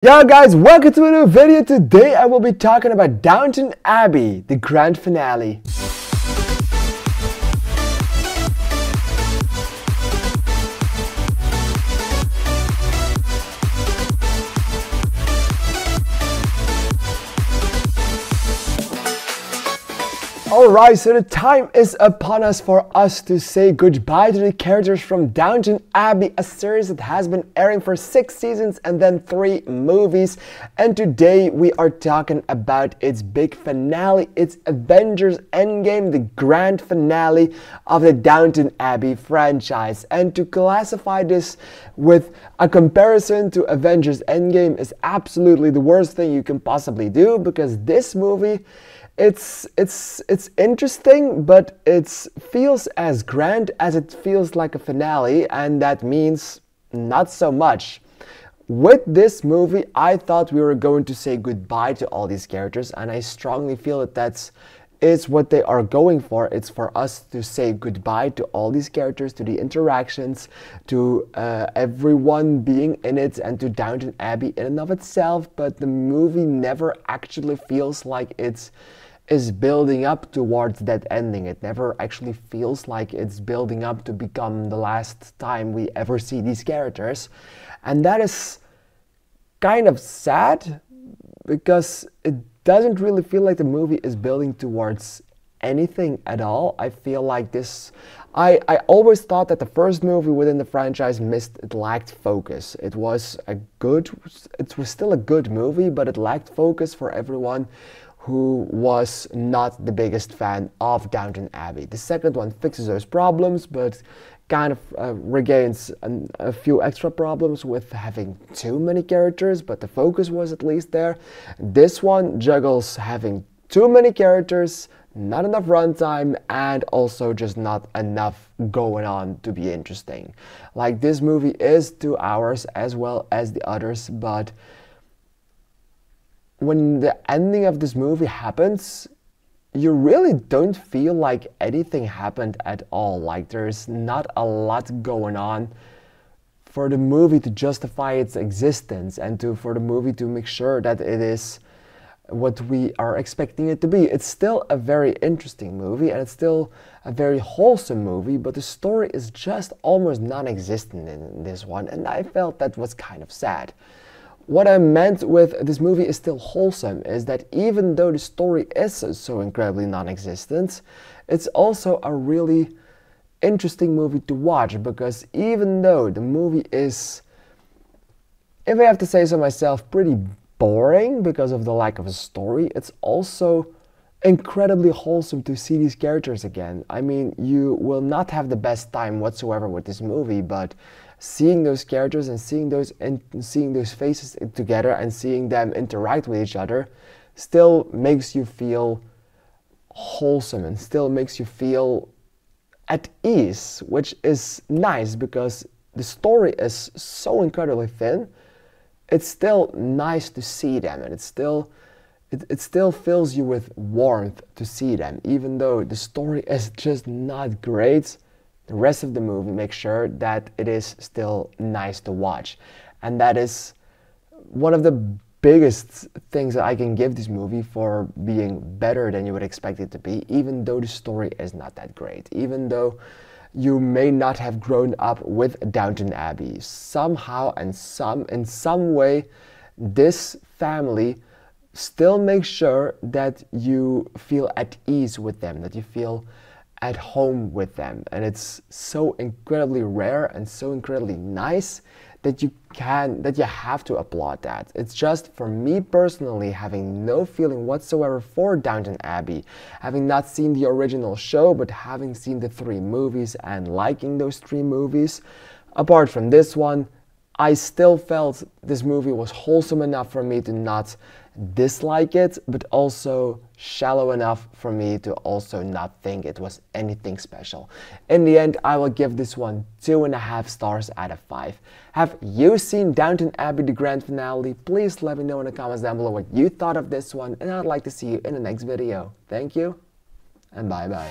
Yo guys, welcome to a new video. Today I will be talking about Downton Abbey, the grand finale. Alright, so the time is upon us for us to say goodbye to the characters from Downton Abbey, a series that has been airing for 6 seasons and then 3 movies. And today we are talking about its big finale, its Avengers Endgame, the grand finale of the Downton Abbey franchise. And to classify this with a comparison to Avengers Endgame is absolutely the worst thing you can possibly do, because this movie, it's interesting, but it feels as grand as it feels like a finale, and that means not so much. With this movie, I thought we were going to say goodbye to all these characters, and I strongly feel that is what they are going for. It's for us to say goodbye to all these characters, to the interactions, to everyone being in it, and to Downton Abbey in and of itself. But the movie never actually feels like it's building up towards that ending. It never actually feels like it's building up to become the last time we ever see these characters. And that is kind of sad, because it doesn't really feel like the movie is building towards anything at all. I feel like this, I always thought that the first movie within the franchise it lacked focus. It was still a good movie, but it lacked focus for everyone who was not the biggest fan of Downton Abbey. The second one fixes those problems, but kind of regains a few extra problems with having too many characters, but the focus was at least there. This one juggles having too many characters, not enough runtime, and also just not enough going on to be interesting. Like, this movie is 2 hours as well as the others, but when the ending of this movie happens, you really don't feel like anything happened at all. Like, there's not a lot going on for the movie to justify its existence, and for the movie to make sure that it is what we are expecting it to be. It's still a very interesting movie, and it's still a very wholesome movie, but the story is just almost non-existent in this one, and I felt that was kind of sad. What I meant with this movie is still wholesome is that even though the story is so incredibly non-existent, it's also a really interesting movie to watch, because even though the movie is, if I have to say so myself, pretty boring because of the lack of a story, it's also incredibly wholesome to see these characters again. I mean, you will not have the best time whatsoever with this movie, but seeing those characters and seeing those faces together and seeing them interact with each other still makes you feel wholesome and still makes you feel at ease, which is nice, because the story is so incredibly thin. It's still nice to see them, and it still fills you with warmth to see them, even though the story is just not great. The rest of the movie makes sure that it is still nice to watch. And that is one of the biggest things that I can give this movie for being better than you would expect it to be, even though the story is not that great. Even though you may not have grown up with Downton Abbey, somehow and in some way, this family still makes sure that you feel at ease with them, that you feel at home with them. And it's so incredibly rare and so incredibly nice that you have to applaud that. It's just, for me personally, having no feeling whatsoever for Downton Abbey, having not seen the original show, but having seen the 3 movies and liking those 3 movies, apart from this one, I still felt this movie was wholesome enough for me to not dislike it, but also shallow enough for me to also not think it was anything special. In the end, I will give this one 2.5 stars out of 5. Have you seen Downton Abbey, the grand finale? Please let me know in the comments down below what you thought of this one, and I'd like to see you in the next video. Thank you, and bye bye.